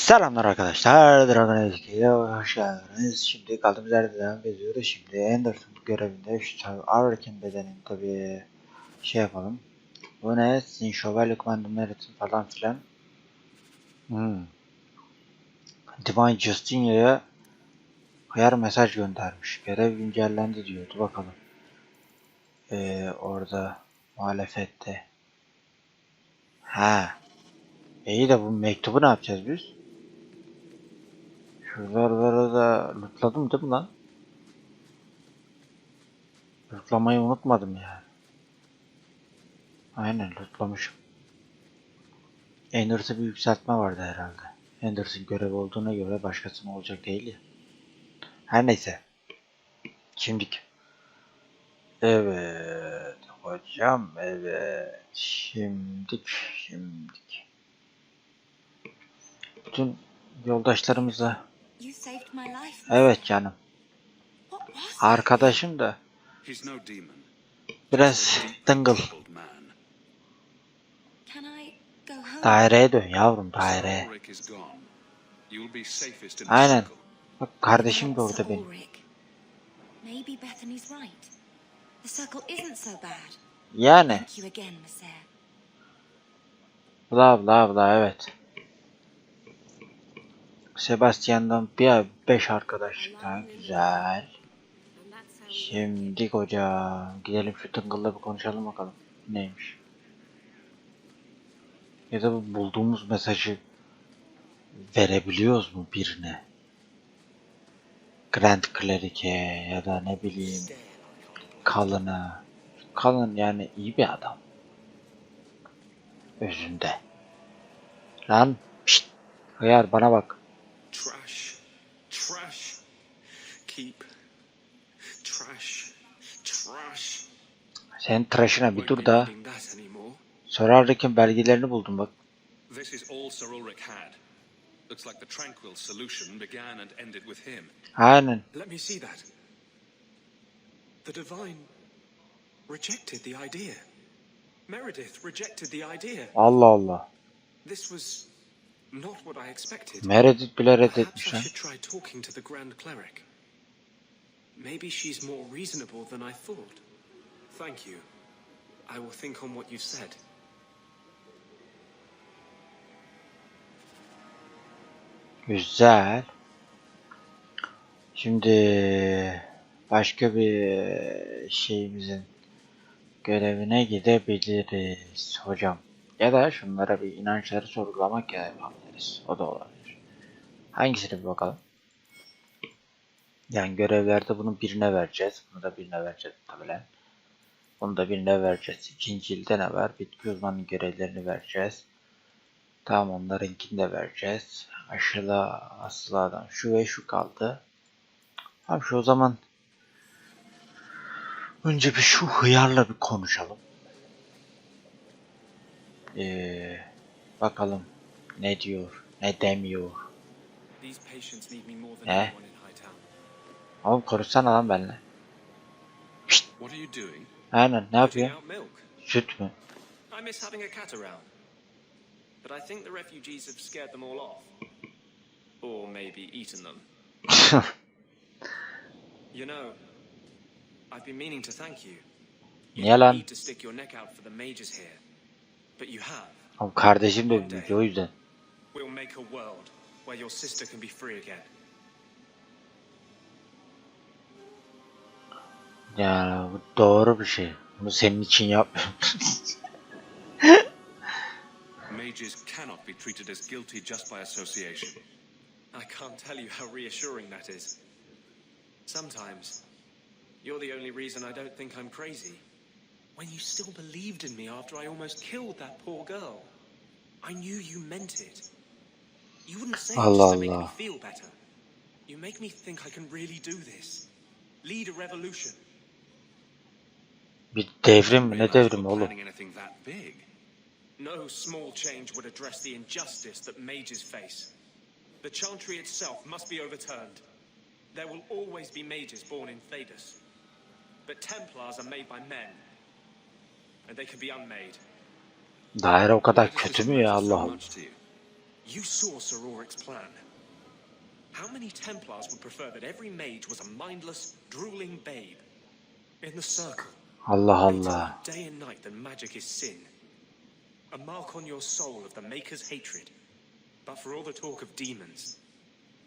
Selamlar arkadaşlar, Dragon Age'ye hoş geldiniz. Şimdi kaldığımız yerde devam ediyoruz. Şimdi Anderson görevinde şu Arkin bedeninde bir şey yapalım. Bu ne? Sizin şövalye kumandı meritin falan filan. Divine Justinia'ya hıyar mesaj göndermiş. Görev güncellendi diyordu, bakalım. Orada muhalefette. Ha. İyi de bu mektubu ne yapacağız biz? Şuraları da lootladım değil mi lan? Lootlamayı unutmadım ya. Aynen lootlamışım. Ender's'a bir yükseltme vardı herhalde. Ender's'ın görevi olduğuna göre başkasının olacak değil ya. Her neyse. Şimdik. Evet hocam, evet. Şimdik. Bütün yoldaşlarımızla. Evet canım. Arkadaşım da biraz dıngıl. Daireye dön yavrum, daireye. Aynen. Bak kardeşim de orada benim. Yani. Bla evet. Sebastian'dan bir 5 arkadaşlık daha güzel. Şimdi hocam gidelim şu tıngılla bir konuşalım bakalım. Neymiş? Ya da bu bulduğumuz mesajı verebiliyoruz mu birine? Grand Cleric'e ya da ne bileyim Kalın'a. Kalın yani iyi bir adam. Özünde. Lan pişt. Hıyar bana bak. Trash. Keep. Trash. Sen tıraşına bir dur da. Sorarken belgelerini buldum bak. This is all Sir Ulrich had. Looks like the tranquil solution began and ended with him. Aynen. Let me see that. The divine rejected the idea. Meredith rejected the idea. Allah Allah. This was not what I expected. Meredith bile reddetmiş Perhaps I ha. should try talking to the Grand Cleric. Maybe she's more reasonable than I thought. Thank you. I will think on what you said. Güzel. Şimdi başka bir şeyimizin görevine gidebiliriz hocam. Ya da şunlara bir inançları sorgulamak ya yapabiliriz. O da olabilir. Hangisine bir bakalım. Yani görevlerde bunu birine vereceğiz. Bunu da birine vereceğiz muhtemelen. Bunu da birine vereceğiz. İkinci ilde ne var? Bitki uzmanının görevlerini vereceğiz. Tamam, onlarınkini de vereceğiz. Asıla'dan şu ve şu kaldı. Abi şu o zaman önce bir şu hıyarla bir konuşalım. Bakalım ne diyor, ne demiyor. Ne? Oğlum konuşsana lan benimle. Pişt. Aynen, ne yapıyor? Süt mü? But I think the refugees have scared them all off. Or maybe eaten them. You know, I've been meaning to thank you. You didn't need to stick your neck out for the mages here. But you have. Oğlum kardeşim de büyüdü o yüzden. We'll make a world where your sister can be free again. Ya bu doğru bir şey. Bunu senin için yapmıyorum. Mages cannot be treated as guilty just by association. I can't tell you how reassuring that is. Sometimes, you're the only reason I don't think I'm crazy. When you still believed in me after I almost killed that poor girl, I knew you meant it. You wouldn't say it just to make me feel better. You make me think I can really do this. Lead a revolution. Bir devrim mi? Ne devrim oğlum? No small change would address the injustice that mages face. The Chantry itself must be overturned. There will always be mages born in Thedas. But Templars are made by men. And they can be unmade. Daire o kadar kötü mü ya, Allah Allah. You saw Sir Auric's plan. How many Templars would prefer that every mage was a mindless, drooling babe? In the circle. Allah They tell Allah. you day and night that magic is sin. A mark on your soul of the Maker's hatred. But for all the talk of demons,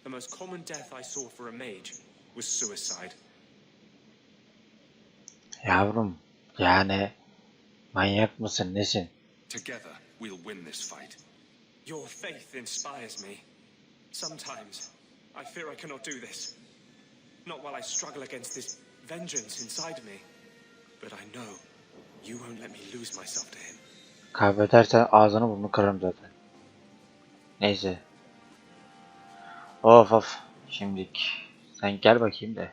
the most common death I saw for a mage was suicide. Yavrum, yani manyak mısın nesin? Together, we'll win this fight. Your faith inspires me. Sometimes, I fear I cannot do this. Not while I struggle against this vengeance inside me. But I know you won't let me lose myself to him. Kaybedersen ağzını burnunu kırarım zaten. Neyse. Of of. Şimdilik. Sen gel bakayım da.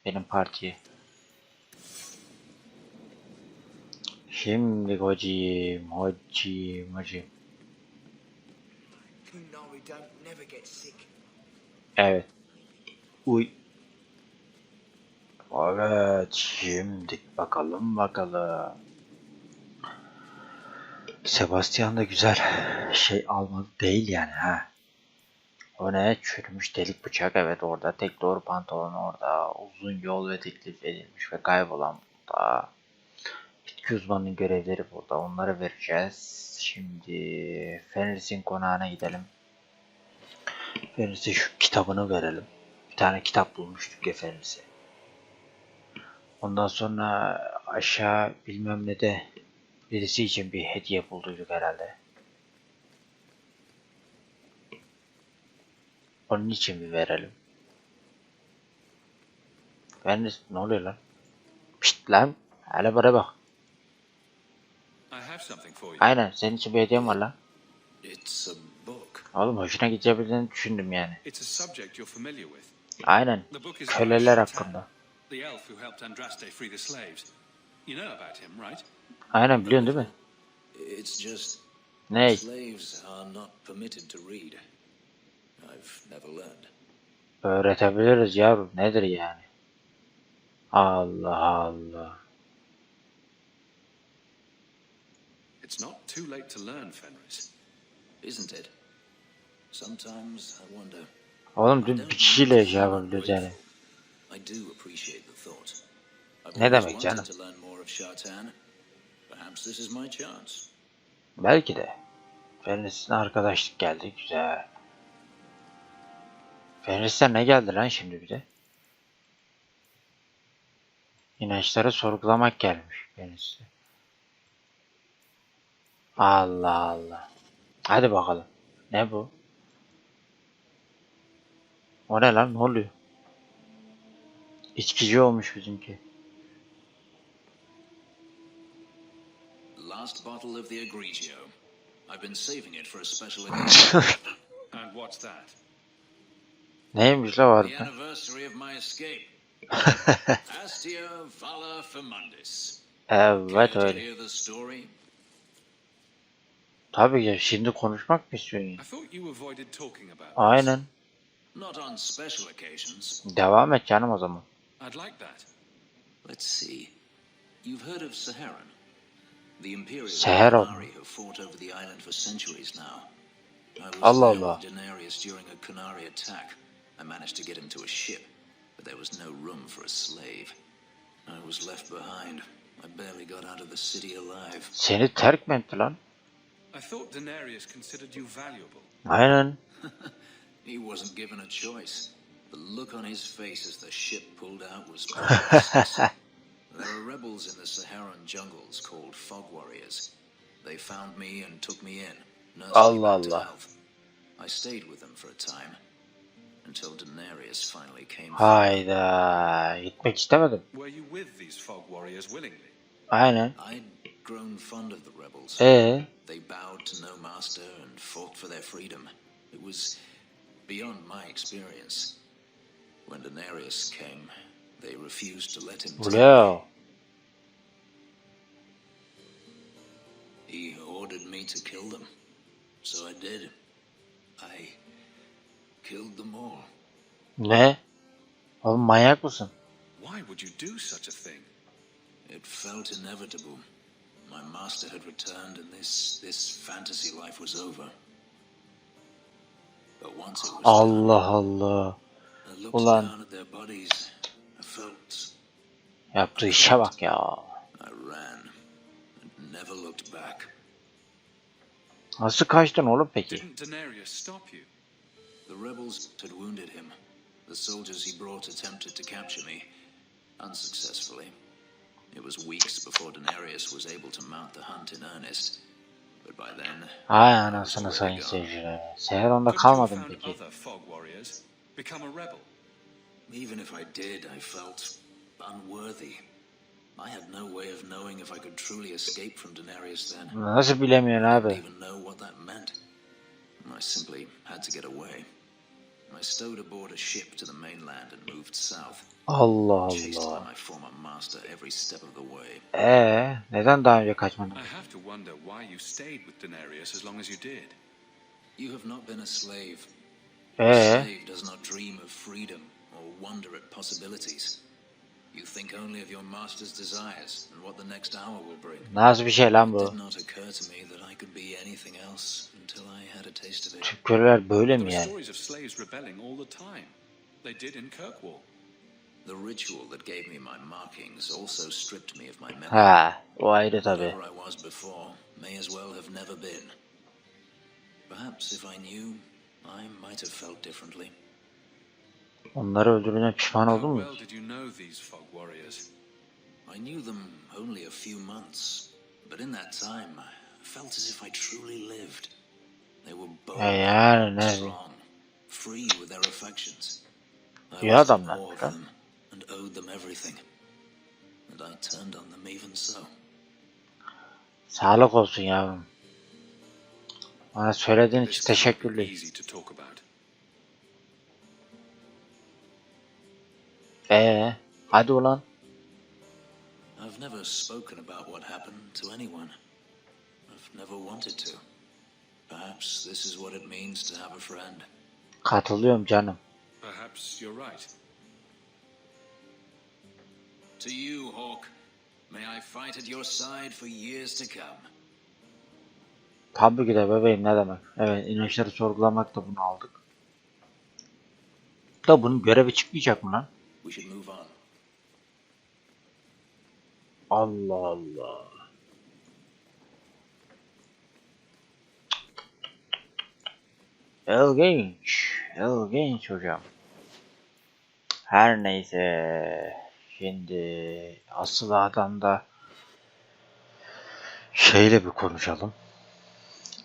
Benim partiye. Şimdi hocam. Evet. Uy. Evet. Şimdi bakalım. Sebastian da güzel şey almadı değil yani ha. O ne? Çürümüş delik bıçak, evet orada. Tek doğru pantolon orada. Uzun yol ve teklif edilmiş ve kaybolan burada. Bitki uzmanının görevleri burada. Onları vereceğiz. Şimdi Fenris'in konağına gidelim. Fenris'e şu kitabını verelim. Bir tane kitap bulmuştuk ya Fenris'e. Ondan sonra aşağı bilmem ne de birisi için bir hediye bulduyduk herhalde. Onun için bir verelim. Fenris ne oluyor lan? Pişt lan. Hele bana bak. Aynen senin için bir hediyem var lan. Oğlum hoşuna gidebileceğini düşündüm yani. Aynen. Köleler hakkında. Aynen biliyorsun değil mi? Ne? Öğretebiliriz yavrum. Nedir yani? Allah Allah. It's not too late to learn, Fenris. Isn't it? Sometimes I wonder. Oğlum dün bir kişiyle yaşayabiliyoruz yani. I do appreciate the thought. Ne demek canım? Perhaps this is my chance. Belki de. Fenris'in arkadaşlık geldi. Güzel. Fenris'ten ne geldi lan şimdi bir de? İnançları sorgulamak gelmiş Fenris'e. Allah Allah. Hadi bakalım. Ne bu? O ne lan? Ne oluyor? İçkici olmuş bizimki. Last bottle of the Egregio. I've been saving it for a special occasion. And what's that? Neymiş la var The anniversary of my escape. Astia Vala Femundis. Evet öyle. Tabii ya şimdi konuşmak mı istiyorsun ya? Aynen. Devam et canım o zaman. Seheron. Allah Allah. I managed to get him to a ship, but there was no room for a slave. I was left behind. I barely got out of the city alive. Seni terk mi etti lan? I thought Daenerys considered you valuable. Aynen. He wasn't given a choice. The look on his face as the ship pulled out was priceless. There are rebels in the Saharan jungles called Fog Warriors. They found me and took me in. Allah Allah. I stayed with them for a time. Until Daenerys finally came. Hayda, gitmek istemedim. Were you with these Fog Warriors willingly? Aynen. I'd grown fond of the rebels. They bowed to no master and fought for their freedom. It was beyond my experience. When Daenerys came, they refused to let him take. He ordered me to kill them. So I did. I killed them all. Ne? Oğlum manyak mısın? Why would you do such a thing? It felt inevitable. My master had returned and this fantasy life was over. but once it was Allah Allah. I looked Ulan down at their bodies. I felt yaptığı işe bak ya. I ran and never looked back. Nasıl kaçtın oğlum peki? Didn't Daenerys stop you? The rebels had wounded him. The soldiers he brought attempted to capture me, unsuccessfully. It was weeks before Daenerys was able to mount the hunt in earnest. But by then, Ay anasını sayın seyirciler. Seher onda Couldn't you have kalmadın found peki? other fog warriors? Become a rebel? even if I did, I felt unworthy. I had no way of knowing if I could truly escape from Daenerys then. Nasıl bilemiyorsun I didn't abi? even know what that meant. I simply had to get away. I stowed aboard a ship to the mainland and moved south. Allah Chased by Allah. my former master every step of the way. Neden daha önce kaçmadın? I have to wonder why you stayed with Daenerys as long as you did. You have not been a slave. A slave does not dream of freedom or wonder at possibilities. You think only of your master's desires and what the next hour will bring. Nasıl bir şey lan It bu? did not occur to me that I could be anything else until I had a taste of it. Türk köleler böyle There mi were yani? stories of slaves rebelling all the time. They did in Kirkwall. The ritual that gave me my markings also stripped me of my memory. Ha, o ayrı tabi. Whatever I was before may as well have never been. Perhaps if I knew, I might have felt differently. Onları öldürdüğüne pişman How oldun mu? well did you know these fog warriors? I knew them only a few months, but in that time, I felt as if I truly lived. They were bold, Yani ne? strong, free with their affections. I İyi was in adamlar, awe of ha? them and owed them everything. And I turned on them even so. Sağlık olsun yavrum. Bana söylediğin için This cannot be teşekkürler. easy to talk about. Hadi ulan. I've never spoken about what happened to anyone. I've never wanted to. Perhaps this is what it means to have a friend. Katılıyorum canım. Perhaps you're right. To you, Hawk, may I fight at your side for years to come. Tabii ki de bebeğim, ne demek. Evet, inançları sorgulamakta bunu aldık. Da bunun görevi çıkmayacak mı lan? We should move on. Allah Allah. İlginç. İlginç hocam. Her neyse. Şimdi asıl adamda şeyle bir konuşalım.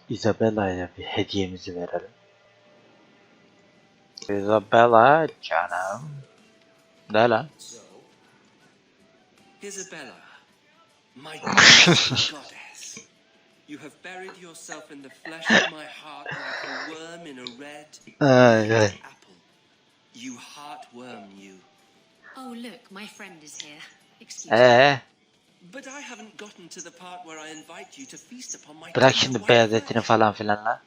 Isabela'ya bir hediyemizi verelim. Isabela canım. Ne lan? Isabela, my goddess, you have buried yourself in the flesh of my heart like a worm in a red apple. You heartworm, you. Oh, look, my friend is here. Excuse me. But I haven't gotten to the part where I invite you to feast upon my Bırak tender şimdi white beyaz flesh. etini falan filan lan.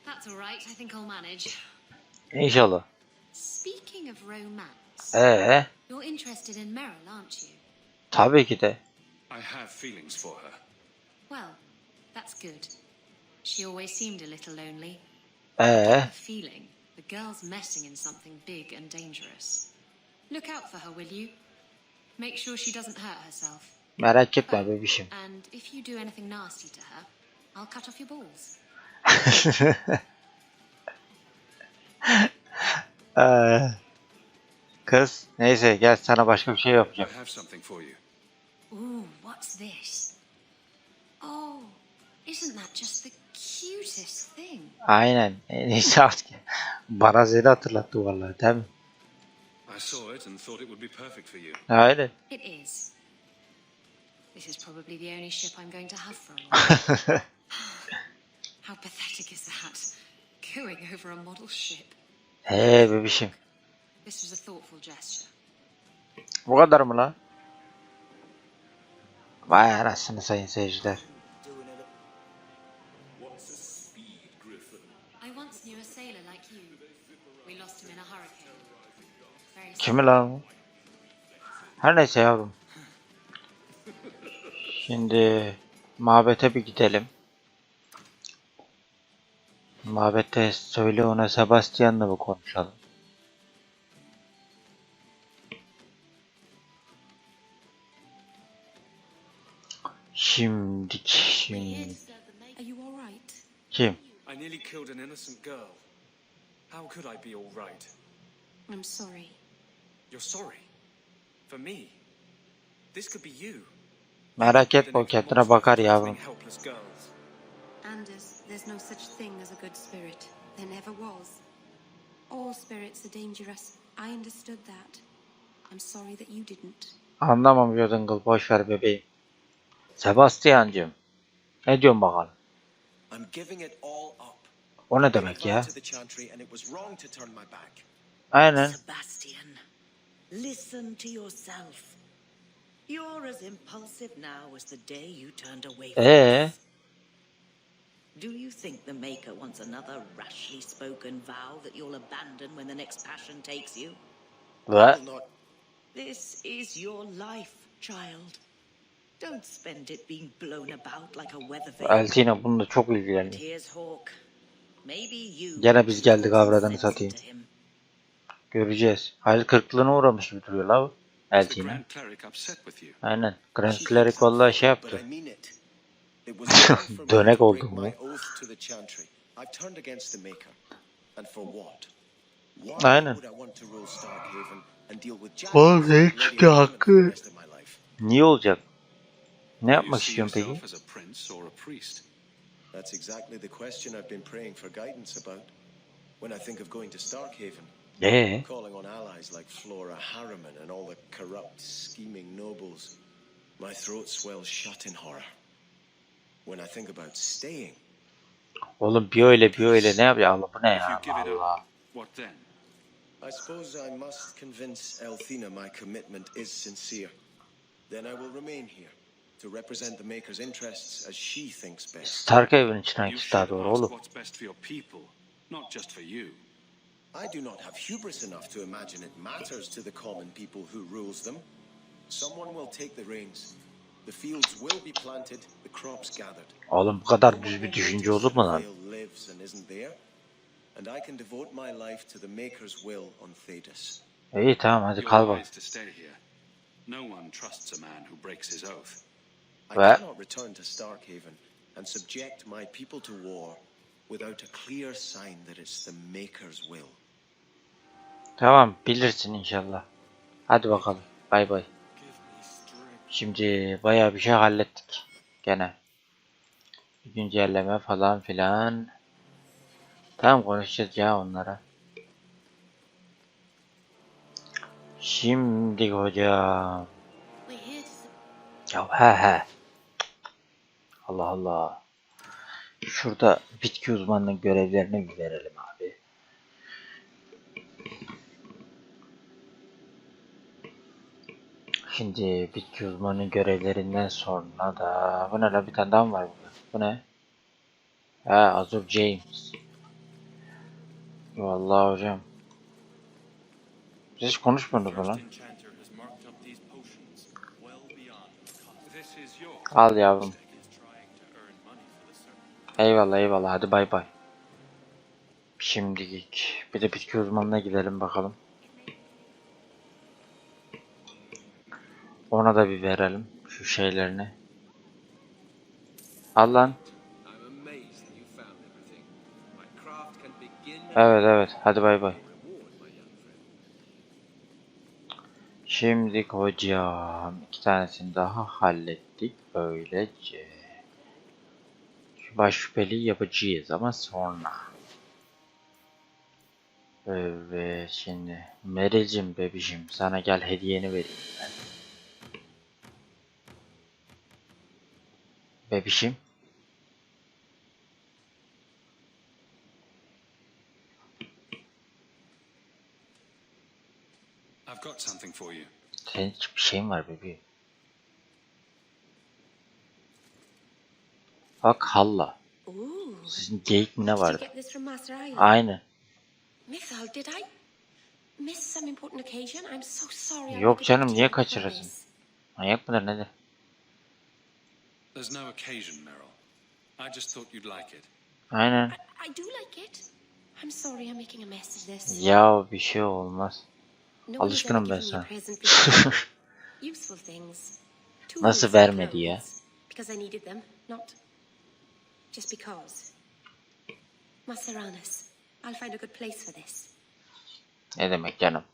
That's all right. I think I'll manage. İnşallah. Speaking of romance, you're interested in Meryl, aren't you? Tabii ki de. I have feelings for her. Well, that's good. She always seemed a little lonely. I Ee, get the feeling the girl's messing in something big and dangerous. Look out for her, will you? Make sure she doesn't hurt herself. merak etme bebişim. And if you do anything nasty to her, I'll cut off your balls. Kız, neyse gel sana başka bir şey I yapacağım. have something for you. Ooh, what's this? Oh, isn't that just the cutest thing? Aynen. Neyse artık. Bana seni hatırlattı vallahi, değil mi? I saw it and thought it would be perfect for you. Aynen. It is. This is probably the only ship I'm going to have for a while. How pathetic is that? Going over a model ship. Bebişim. This was a thoughtful gesture. Bu kadar mı lan? Vay anasını sayın seyirciler. I once knew a sailor like you. We lost him in a hurricane. Very sad. Kimi lan bu? Her neyse yavrum. Şimdi mabete bir gidelim. Mabette söyle ona Sebastian'la mı konuşalım? Şimdi. Are you all right? Kim? I nearly killed an innocent girl. How could I be all right? I'm sorry. You're sorry? For me? This could be you. Merak etme, o kendine bakar yavrum. Helpless girls. Anders, there's no such thing as a good spirit. There never was. All spirits are dangerous. I understood that. I'm sorry that you didn't. Anlamam Dingle, boş ver bebeğim. Sebastian'cığım. Ne diyorsun bakalım? I'm giving it all up. O ne demek ya? Aynen. Sebastian, listen to yourself. You're as impulsive now as the day you turned away from us. Do you think the Maker wants another rashly spoken vow that you'll abandon when the next passion takes you? What? This is your life, child. Don't spend it being blown about like a weather vane. Eltina bununla çok ilgileniyor. Here's Hawk. Maybe you Gene biz geldik avradını satayım. Göreceğiz. Hayal kırıklığına uğramış gibi duruyor la bu. Eltina. Aynen. Grand Cleric vallahi şey yaptı. Dönek oldu mu? Aynen. Oğlum ne çıktı hakkı? Niye olacak? Ne yapmak istiyorsun peki? That's exactly the question I've been praying for guidance about. When I think of going to Starkhaven, calling on allies like Flora Harriman and all the corrupt, scheming nobles, my throat swells shut in horror. When I think about staying, oğlum bir öyle ne yapıyor? Allah bu ne ya? Allah. I suppose I must convince Elthina my commitment is sincere. Then I will remain here to represent the Maker's interests as she thinks best. Starkhaven için hangisi daha doğru oğlum? I do not have hubris enough to imagine it matters to the common people who rules them. Someone will take the reins. The fields will be planted, the crops gathered. Oğlum bu kadar düz bir düşünce olur mu lan? Lives and isn't there, and I can devote my life to the Maker's will on Thedas. İyi tamam hadi kal bak. No one trusts a man who breaks his oath. I cannot return to Starkhaven and subject my people to war without a clear sign that it's the Maker's will. Tamam bilirsin inşallah. Hadi bakalım. Bay bay. Şimdi bayağı bir şey hallettik. Gene. Bir güncelleme falan filan. Tamam konuşacağız ya onlara. Şimdi hocam. Ya he. Allah Allah. Şurada bitki uzmanının görevlerini bir verelim abi. Şimdi bitki uzmanının görevlerinden sonra da bu ne la, bir tane daha mı var burada? Bu ne? Ha, Azure Jamos. Vallahi hocam. Biz hiç konuşmuyoruz lan. Al yavrum. Eyvallah hadi bay bay. Şimdilik bir de bitki uzmanına gidelim bakalım. Ona da bir verelim şu şeylerini. Al lan. Evet hadi bay bay. Şimdi hocam 2 tanesini daha hallettik böylece. Şu baş şüpheli yapacağız ama sonra. Evet şimdi Mericim bebişim sana gel hediyeni vereyim ben. Bebişim. I've got something for you. Senin hiçbir şeyin var bebeğim. Bak Halla. Sizin geyik mi ne vardı? Aynen. Yok canım niye kaçırırsın? Manyak mıdır nedir? There's no occasion, Meryl. I just thought you'd like it. Aynen. I do like I'm sorry I'm making a mess of this. Ya bir şey olmaz. No one has Alışkınım ever ben given me a sana. present before. Useful things. Nasıl Tools and vermedi ya? clothes. Because I needed them, not just because. Maseranas, I'll find a good place for this. Ne demek canım?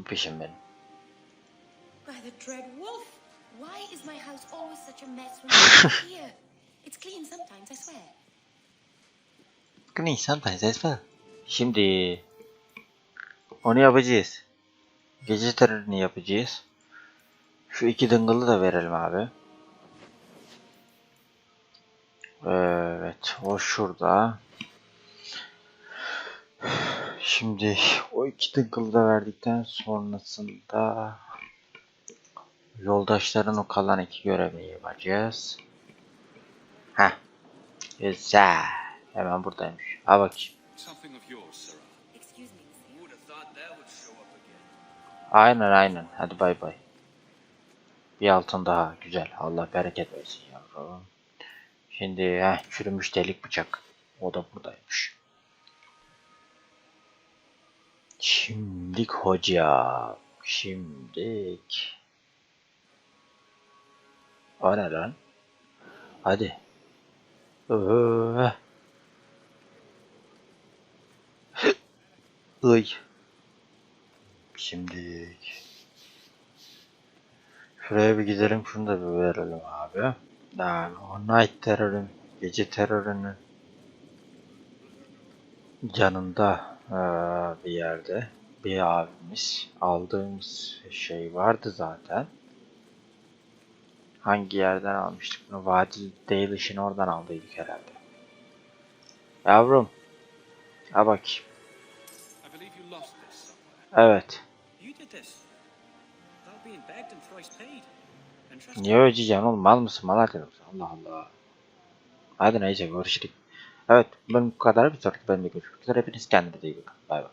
Peşin benim. By the dread wolf, why is my house always such a mess when I'm here? It's clean sometimes, I swear. Nisan teyzesi. Şimdi onu yapacağız. Gece terörünü yapacağız. Şu iki dıngılı da verelim abi. Evet, o şurada. Şimdi o iki dıngılı da verdikten sonrasında yoldaşların o kalan iki görevini yapacağız. Heh. Güzel. Hemen buradaymış. Ha bakayım. Something of yours, sir. Excuse me. Who would have thought that would show up again? Aynen. Hadi bay bay. Bir altın daha. Güzel. Allah bereket versin yavrum. Şimdi çürümüş delik bıçak. O da buradaymış. Şimdik hocam. Şimdik. O ne lan? Hadi. Iy. Şimdik. Şuraya bir gidelim. Şunu da bir verelim abi. O night terörün, gece terörünün yanında bir yerde bir abimiz aldığımız şey vardı zaten. Hangi yerden almıştık bunu? Vadil Değiliş'in oradan aldıydık herhalde. Yavrum. Ha bakayım. I believe you lost this somewhere. Evet. You did this. Without being begged and thrice paid. And trust Niye ödeyeceksin oğlum? Mal mısın? Mal atıyor musun? Allah Allah. Hadi neyse görüşürüz. Evet. Ben bu kadar. Bir sonraki bölümde görüşmek üzere. Hepiniz kendinize iyi bakın. Bay bay.